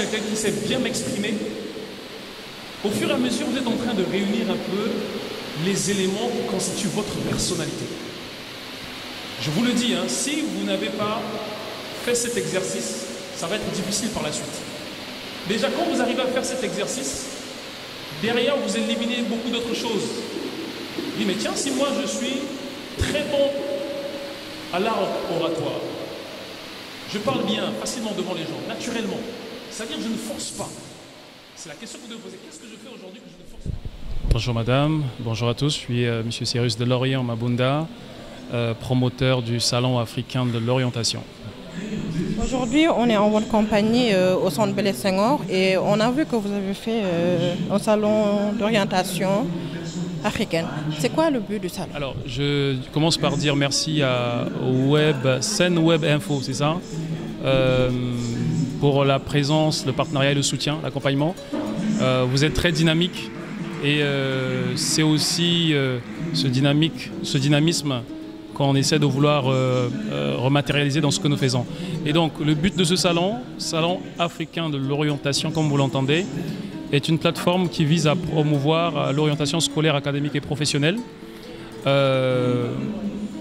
quelqu'un qui sait bien m'exprimer. Au fur et à mesure, vous êtes en train de réunir un peu les éléments qui constituent votre personnalité. Je vous le dis, hein, si vous n'avez pas fait cet exercice, ça va être difficile par la suite. Déjà, quand vous arrivez à faire cet exercice, derrière, vous éliminez beaucoup d'autres choses. Vous dites, mais tiens, si moi je suis très bon à l'art oratoire, je parle bien, facilement devant les gens, naturellement, c'est-à-dire que je ne force pas. C'est la question que vous devez poser. Qu'est-ce que je fais aujourd'hui que je ne force pas? Bonjour madame, bonjour à tous, je suis monsieur Cyrus de Lorient Mabunda, promoteur du Salon africain de l'orientation. Aujourd'hui, on est en votre compagnie au centre Blaise Senghor et on a vu que vous avez fait un salon d'orientation africaine. C'est quoi le but du salon? Alors, je commence par dire merci au Sen Web Info, c'est ça, pour la présence, le partenariat et le soutien, l'accompagnement. Vous êtes très dynamique et c'est aussi ce dynamisme qu'on essaie de vouloir rematérialiser dans ce que nous faisons. Et donc, le but de ce salon africain de l'orientation, comme vous l'entendez, est une plateforme qui vise à promouvoir l'orientation scolaire, académique et professionnelle.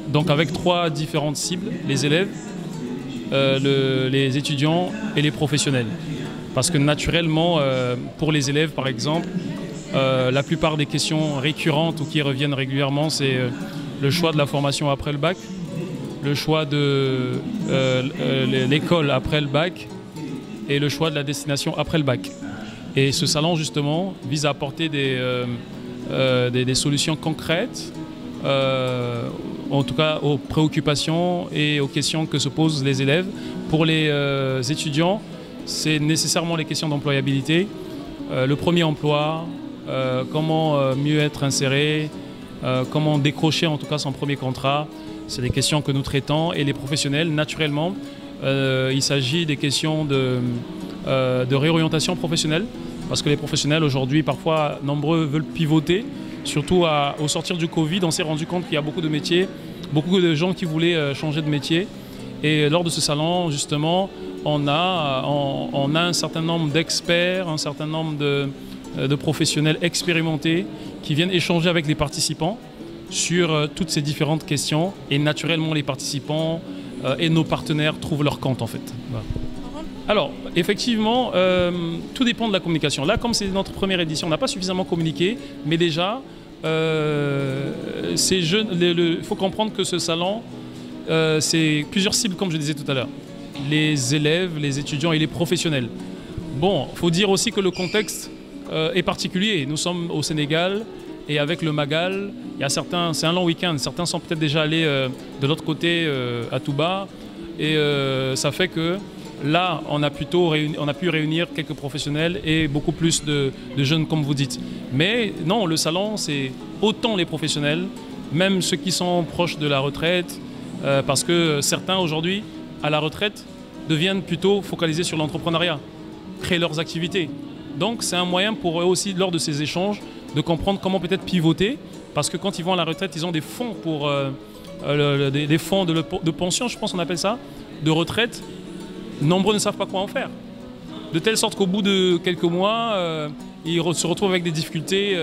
Donc avec 3 différentes cibles, les élèves, les étudiants et les professionnels. Parce que naturellement, pour les élèves par exemple, la plupart des questions récurrentes ou qui reviennent régulièrement, c'est le choix de la formation après le bac, le choix de l'école après le bac et le choix de la destination après le bac. Et ce salon, justement, vise à apporter des solutions concrètes, en tout cas aux préoccupations et aux questions que se posent les élèves. Pour les étudiants, c'est nécessairement les questions d'employabilité, le premier emploi, comment mieux être inséré, comment décrocher en tout cas son premier contrat. C'est des questions que nous traitons. Et les professionnels, naturellement, il s'agit des questions de réorientation professionnelle. Parce que les professionnels aujourd'hui, parfois, nombreux veulent pivoter. Surtout au sortir du Covid, on s'est rendu compte qu'il y a beaucoup de métiers, beaucoup de gens qui voulaient changer de métier. Et lors de ce salon, justement, on a un certain nombre d'experts, un certain nombre de professionnels expérimentés qui viennent échanger avec les participants sur toutes ces différentes questions. Et naturellement, les participants et nos partenaires trouvent leur compte, en fait. Voilà. Alors, effectivement, tout dépend de la communication. Là, comme c'est notre première édition, on n'a pas suffisamment communiqué, mais déjà, il faut comprendre que ce salon, c'est plusieurs cibles, comme je disais tout à l'heure. Les élèves, les étudiants et les professionnels. Bon, il faut dire aussi que le contexte est particulier. Nous sommes au Sénégal et avec le Magal, il y a certains, c'est un long week-end, certains sont peut-être déjà allés de l'autre côté à Touba et ça fait que là, on a pu réunir quelques professionnels et beaucoup plus de jeunes, comme vous dites. Mais non, le salon, c'est autant les professionnels, même ceux qui sont proches de la retraite, parce que certains, aujourd'hui, à la retraite, deviennent plutôt focalisés sur l'entrepreneuriat, créer leurs activités. Donc, c'est un moyen pour eux aussi, lors de ces échanges, de comprendre comment peut-être pivoter, parce que quand ils vont à la retraite, ils ont des fonds pour des fonds de pension, je pense qu'on appelle ça, de retraite. Nombreux ne savent pas quoi en faire. De telle sorte qu'au bout de quelques mois, ils se retrouvent avec des difficultés,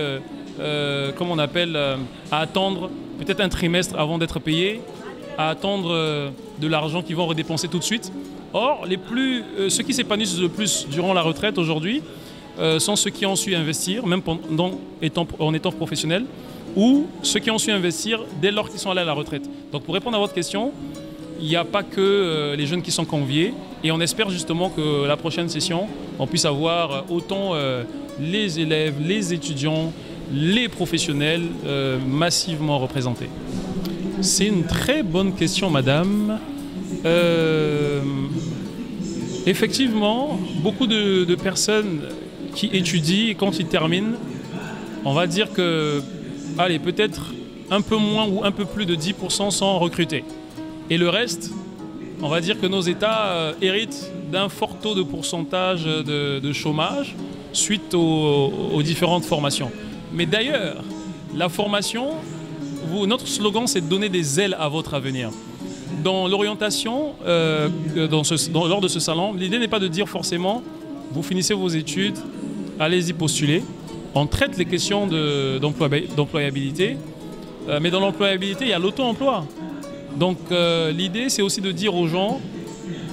comme on appelle, à attendre peut-être un trimestre avant d'être payés, à attendre de l'argent qu'ils vont redépenser tout de suite. Or, ceux qui s'épanouissent le plus durant la retraite aujourd'hui sont ceux qui ont su investir, même en étant professionnels, ou ceux qui ont su investir dès lors qu'ils sont allés à la retraite. Donc pour répondre à votre question, il n'y a pas que les jeunes qui sont conviés et on espère justement que la prochaine session, on puisse avoir autant les élèves, les étudiants, les professionnels massivement représentés. C'est une très bonne question, madame. Effectivement, beaucoup de personnes qui étudient et quand ils terminent, on va dire que, allez, peut-être un peu moins ou un peu plus de 10% sont recrutés. Et le reste, on va dire que nos États héritent d'un fort taux de pourcentage de chômage suite aux différentes formations. Mais d'ailleurs, la formation, notre slogan, c'est de donner des ailes à votre avenir. Dans l'orientation, lors de ce salon, l'idée n'est pas de dire forcément vous finissez vos études, allez-y postuler. On traite les questions d'employabilité, mais dans l'employabilité, il y a l'auto-emploi. Donc l'idée, c'est aussi de dire aux gens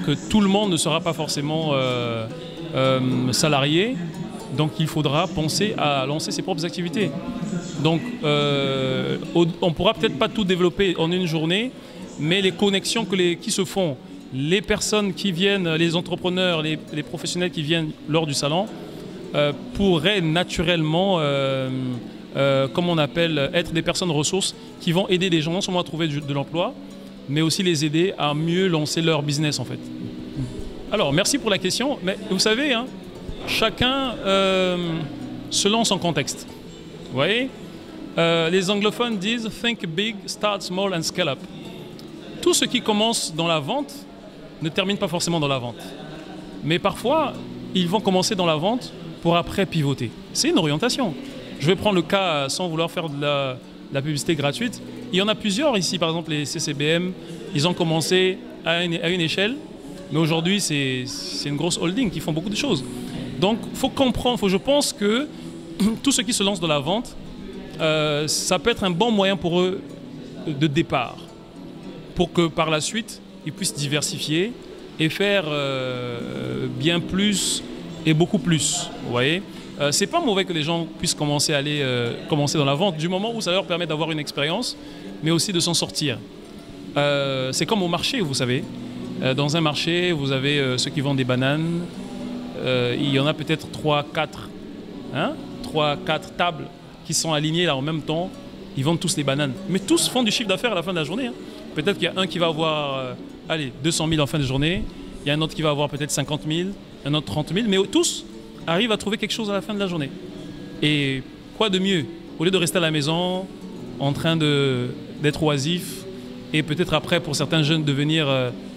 que tout le monde ne sera pas forcément salarié. Donc il faudra penser à lancer ses propres activités. Donc on ne pourra peut-être pas tout développer en une journée, mais les connexions qui se font, les personnes qui viennent, les entrepreneurs, les professionnels qui viennent lors du salon, pourraient naturellement, comme on appelle, être des personnes ressources qui vont aider les gens non seulement à trouver de l'emploi, mais aussi les aider à mieux lancer leur business en fait. Alors merci pour la question, mais vous savez, hein, chacun selon son contexte. Vous voyez, les anglophones disent « Think big, start small and scale up ». Tout ce qui commence dans la vente ne termine pas forcément dans la vente. Mais parfois, ils vont commencer dans la vente pour après pivoter. C'est une orientation. Je vais prendre le cas, sans vouloir faire de la publicité gratuite. Il y en a plusieurs ici, par exemple les CCBM. Ils ont commencé à une échelle, mais aujourd'hui, c'est une grosse holding qui font beaucoup de choses. Donc, il faut comprendre, je pense que tout ce qui se lance dans la vente, ça peut être un bon moyen pour eux de départ, pour que par la suite, ils puissent diversifier et faire bien plus et beaucoup plus. Vous voyez, c'est pas mauvais que les gens puissent commencer dans la vente, du moment où ça leur permet d'avoir une expérience, mais aussi de s'en sortir. C'est comme au marché, vous savez. Dans un marché, vous avez ceux qui vendent des bananes. Il y en a peut-être 3-4 tables qui sont alignées là en même temps. Ils vendent tous les bananes. Mais tous font du chiffre d'affaires à la fin de la journée. Hein. Peut-être qu'il y a un qui va avoir 200 000 en fin de journée. Il y a un autre qui va avoir peut-être 50 000, un autre 30 000. Mais tous arrivent à trouver quelque chose à la fin de la journée. Et quoi de mieux? Au lieu de rester à la maison en train d'être oisif et peut-être après pour certains jeunes devenir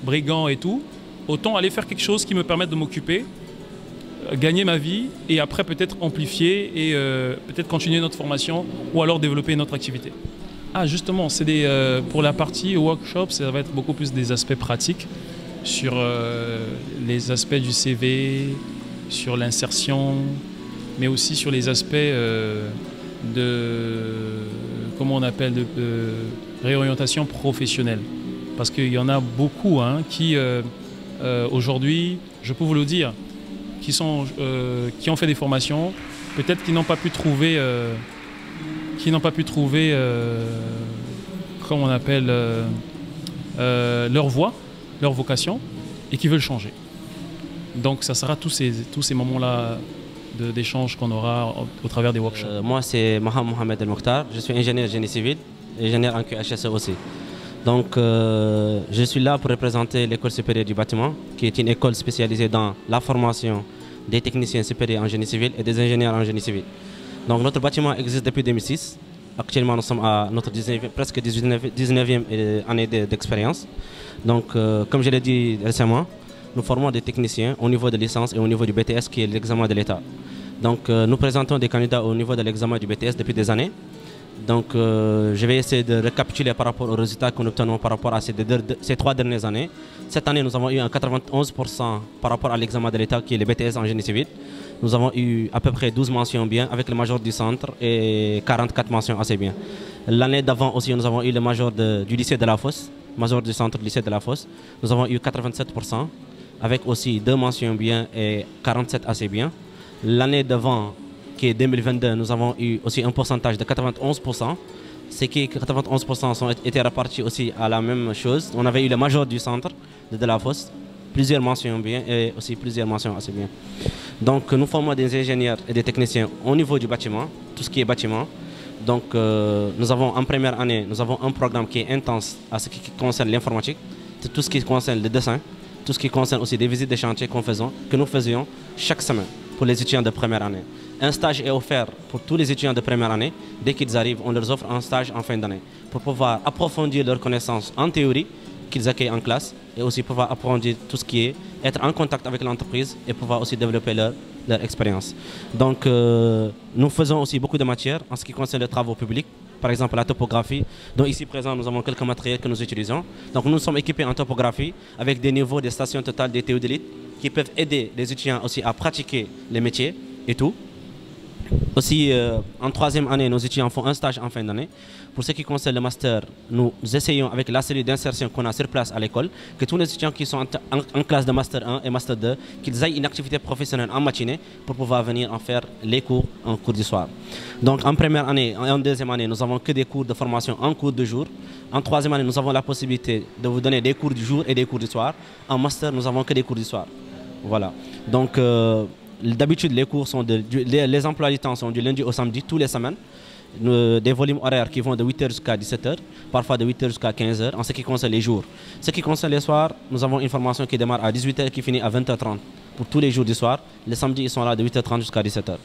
brigands et tout, autant aller faire quelque chose qui me permette de m'occuper, gagner ma vie et après peut-être amplifier et peut-être continuer notre formation ou alors développer notre activité. Ah justement, c'est pour la partie workshop, ça va être beaucoup plus des aspects pratiques sur les aspects du CV, sur l'insertion, mais aussi sur les aspects comment on appelle, de réorientation professionnelle. Parce qu'il y en a beaucoup qui aujourd'hui, je peux vous le dire, qui ont fait des formations, peut-être qui n'ont pas pu trouver, comment on appelle, leur voie, leur vocation, et qui veulent changer. Donc ça sera tous ces moments-là d'échange qu'on aura au travers des workshops. Moi c'est Mohamed El Mokhtar, je suis ingénieur génie civil, ingénieur en QHSE aussi. Donc je suis là pour représenter l'école supérieure du bâtiment, qui est une école spécialisée dans la formation des techniciens supérieurs en génie civil et des ingénieurs en génie civil. Donc notre bâtiment existe depuis 2006. Actuellement nous sommes à notre presque 19e année d'expérience. Donc comme je l'ai dit récemment, nous formons des techniciens au niveau de licence et au niveau du BTS qui est l'examen de l'État. Donc nous présentons des candidats au niveau de l'examen du BTS depuis des années. Donc je vais essayer de récapituler par rapport aux résultats que nous obtenons par rapport à ces 3 dernières années. Cette année nous avons eu un 91% par rapport à l'examen de l'État qui est le BTS en génie civil. Nous avons eu à peu près 12 mentions bien avec le major du centre et 44 mentions assez bien. L'année d'avant aussi nous avons eu le major du lycée de la Fosse, major du centre du lycée de la Fosse. Nous avons eu 87% avec aussi 2 mentions bien et 47 assez bien. L'année d'avant, qui est 2022, nous avons eu aussi un pourcentage de 91%. C'est que 91% ont été répartis aussi à la même chose. On avait eu le major du centre de la Fosse, plusieurs mentions bien et aussi plusieurs mentions assez bien. Donc nous formons des ingénieurs et des techniciens au niveau du bâtiment, tout ce qui est bâtiment. Donc nous avons en première année, nous avons un programme qui est intense à ce qui concerne l'informatique, tout ce qui concerne le dessin, tout ce qui concerne aussi des visites de chantier que nous faisions chaque semaine pour les étudiants de première année. Un stage est offert pour tous les étudiants de première année. Dès qu'ils arrivent, on leur offre un stage en fin d'année pour pouvoir approfondir leurs connaissances en théorie qu'ils accueillent en classe et aussi pouvoir approfondir tout ce qui est être en contact avec l'entreprise et pouvoir aussi développer leur expérience. Donc nous faisons aussi beaucoup de matières en ce qui concerne les travaux publics, par exemple la topographie, dont ici présent nous avons quelques matériels que nous utilisons. Donc nous sommes équipés en topographie avec des niveaux des stations totales des théodélites qui peuvent aider les étudiants aussi à pratiquer les métiers et tout. Aussi, en troisième année, nos étudiants font un stage en fin d'année. Pour ce qui concerne le master, nous essayons avec la série d'insertion qu'on a sur place à l'école, que tous les étudiants qui sont en classe de master 1 et master 2, qu'ils aient une activité professionnelle en matinée pour pouvoir venir en faire les cours en cours du soir. Donc en première année et en deuxième année, nous n'avons que des cours de formation en cours de jour. En troisième année, nous avons la possibilité de vous donner des cours du jour et des cours du soir. En master, nous n'avons que des cours du soir. Voilà. Donc d'habitude, les cours sont les emplois du temps sont du lundi au samedi, tous les semaines. Des volumes horaires qui vont de 8h jusqu'à 17h, parfois de 8h jusqu'à 15h, en ce qui concerne les jours. Ce qui concerne les soirs, nous avons une formation qui démarre à 18h et qui finit à 20h30 pour tous les jours du soir. Les samedis, ils sont là de 8h30 jusqu'à 17h.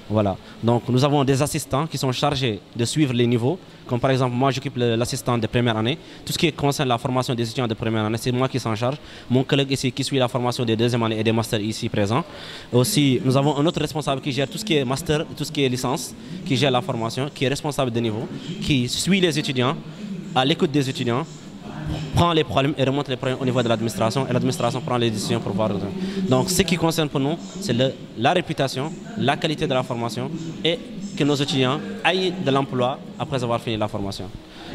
Voilà. Donc nous avons des assistants qui sont chargés de suivre les niveaux. Comme par exemple, moi j'occupe l'assistant de première année. Tout ce qui concerne la formation des étudiants de première année, c'est moi qui s'en charge. Mon collègue ici qui suit la formation des deuxième année et des masters ici présents. Aussi, nous avons un autre responsable qui gère tout ce qui est master, tout ce qui est licence, qui gère la formation, qui est responsable de niveau, qui suit les étudiants, à l'écoute des étudiants, prend les problèmes et remonte les problèmes au niveau de l'administration et l'administration prend les décisions pour voir. Donc ce qui concerne pour nous, c'est la réputation, la qualité de la formation et que nos étudiants aient de l'emploi après avoir fini la formation.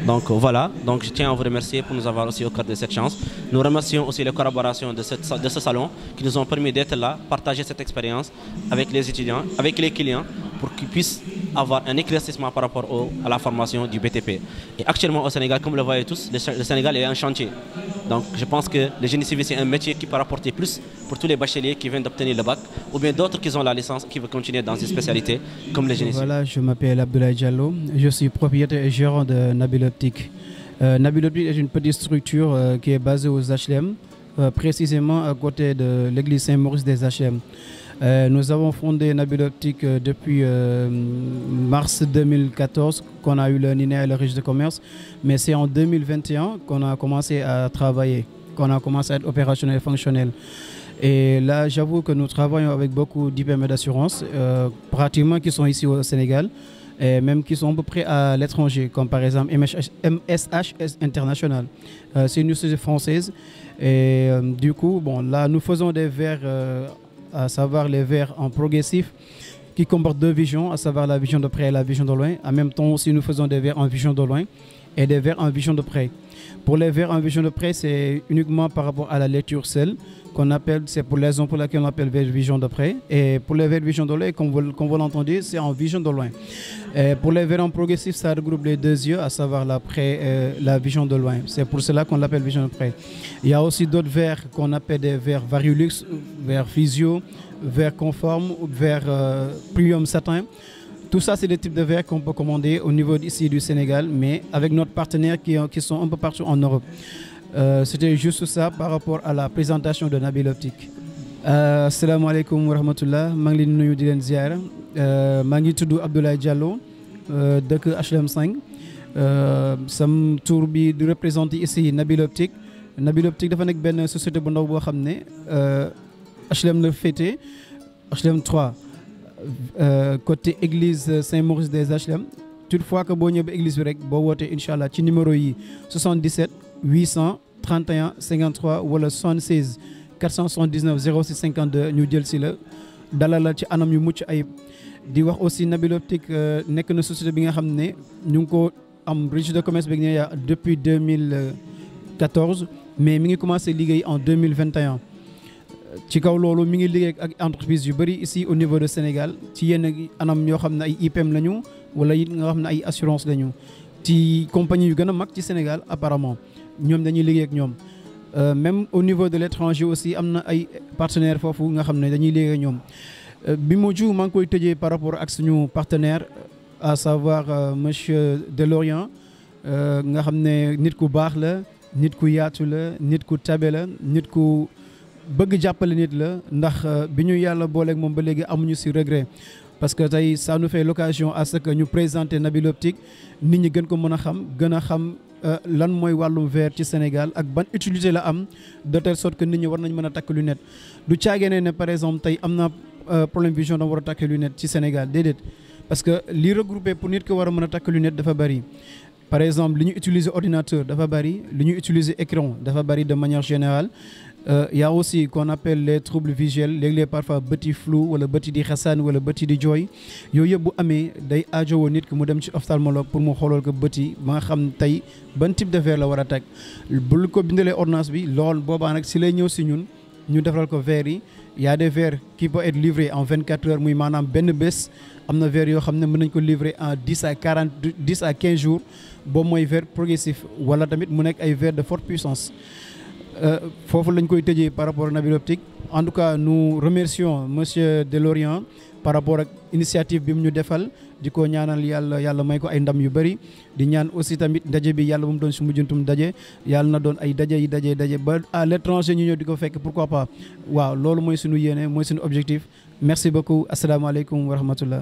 Donc voilà, donc je tiens à vous remercier pour nous avoir aussi au cœur de cette chance. Nous remercions aussi les collaborations de ce salon qui nous ont permis d'être là, partager cette expérience avec les étudiants, avec les clients pour qu'ils puissent avoir un éclaircissement par rapport à la formation du BTP. Et actuellement au Sénégal, comme vous le voyez tous, le Sénégal est un chantier. Donc je pense que le génie civil c'est un métier qui peut rapporter plus pour tous les bacheliers qui viennent d'obtenir le bac ou bien d'autres qui ont la licence qui veulent continuer dans une spécialité comme le génie civil. Voilà, je m'appelle Abdoulaye Diallo, je suis propriétaire et gérant de Nabil Optique. Nabil Optique est une petite structure qui est basée aux HLM, précisément à côté de l'église Saint-Maurice des HLM. Nous avons fondé Nabil Optique depuis mars 2014 qu'on a eu le NINEA et le registre de commerce, mais c'est en 2021 qu'on a commencé à travailler, qu'on a commencé à être opérationnel et fonctionnel. Et là, j'avoue que nous travaillons avec beaucoup d'IPM d'assurance, pratiquement qui sont ici au Sénégal, et même qui sont à peu près à l'étranger, comme par exemple MSH International. C'est une société française. Et du coup, bon, là, nous faisons des verres, à savoir les verres en progressif, qui comportent deux visions, à savoir la vision de près et la vision de loin. En même temps aussi, nous faisons des verres en vision de loin et des verres en vision de près. Pour les verres en vision de près, c'est uniquement par rapport à la lecture seule qu'on appelle, c'est pour les raisons pour laquelle on appelle vision de près. Et pour les verres vision de loin, comme vous l'entendez, c'est en vision de loin. Et pour les verres en progressif, ça regroupe les deux yeux, à savoir la près et la vision de loin. C'est pour cela qu'on l'appelle vision de près. Il y a aussi d'autres verres qu'on appelle des verres Variolux, verres physio, verres conformes, verres premium satin. Tout ça, c'est des types de verres qu'on peut commander au niveau ici du Sénégal, mais avec notre partenaire qui sont un peu partout en Europe. C'était juste ça par rapport à la présentation de Nabil Optique. Assalamu alaikum wa rahmatullah. Je suis nuyu di len ziara. Je suis Abdoulaye Diallo de HLM 5. Sam tour bi di représenter ici Nabil Optique. Nabil Optique dafa nek ben société bu ndaw bo xamné HLM le fété, HLM 3. Côté église Saint-Maurice des HLM. Toutefois que boo ñëwee ba église bi rek boo wootee incha allah ci numéro yi 77 831 53 wala 76 479 06 52 ñu jël si la dalal la ci anam yu mucc ayib. di wax aussi Nabil Optique nekk na société bi nga xam ne ñu ngi ko am registre de commerce bi depuis 2014 mais mi ngi commencé liggéey en 2021. ci kaw loolu mi ngi liggéey ak entreprise yu bëri ici au niveau de Sénégal ci yenn anam yoo xam ne ay IPM lañu wala it nga xam ne ay assurance lañu ci compagnie yu gën a mag ci Sénégal apparemment ñoom dañuy liggéey ak ñoom. Même au niveau de l'étranger aussi am na ay partenaires foofu nga xam ne dañuy liggéey ak ñoom. bi mujj maa ngi koy tëjee par rapport ak suñu partenaire à savoir monsieur Delorient nga xam ne nit ku baax la nit ku yaatu la nit ku tabe la nit ku bëgg jàppale nit la ndax bi ñu yàlla booleeg moom ba léegi amuñu ci regret parce que tey ça nous fait l'occasion à ce que ñu présenter Nabil Optique nit ñi gën ko mën a xam lan mooy wàllum verre ci Sénégal ak ban utilité la am de telle sorte que nit ñi war nañ mën a takk lunette du caagee ne par exemple tey am na problème vision dama war a takk lunette ci Sénégal déedéet parce que li regroupé pour nit ko war a mën a takk lunette dafa bari par exemple li ñu utiliser ordinateur dafa bari li ñu utiliser écran dafa bari de manière générale. Il y a aussi qu'on appelle les troubles visuels léeg-léeg parfois bëti flou wala bëti di xasaan wala bëti di jooy yooyu yëpp bu amee day aajowoo nit ki mu dem ci ophtalmologue pour mu xoolal ko bëti ba nga xam tey ban type de verre la war a teg bul ko bindalee ordonnance bi lool boobaa nag si lay ñëw si ñun ñu defaral ko verre yi y a des verres qui peuvent être livrés en 24 heures muy maanaam benn bés am na verre yoo xam ne mën nañ ko livrer en 10 à 15 jours boobu mooy verre progressif wala tamit mu nekk ay verre de forte puissance. Foofu lañ koy tëjee par rapport à Nabil Optique. En tout cas nous remercions monsieur Delorient par rapport ak initiative bi mu ñu defal di ko ñaanal yàlla may ko ay ndam yu bëri di ñaan aussi tamit ndaje bi yàlla bu mu doon si mujjantum daje yàlla na doon ay daje ba à l'étranger ñu ñëw di ko fekk pourquoi pas waaw loolu mooy suñu yéene mooy suñu objectif merci beaucoup asalaamaaleykum wa rahmatullah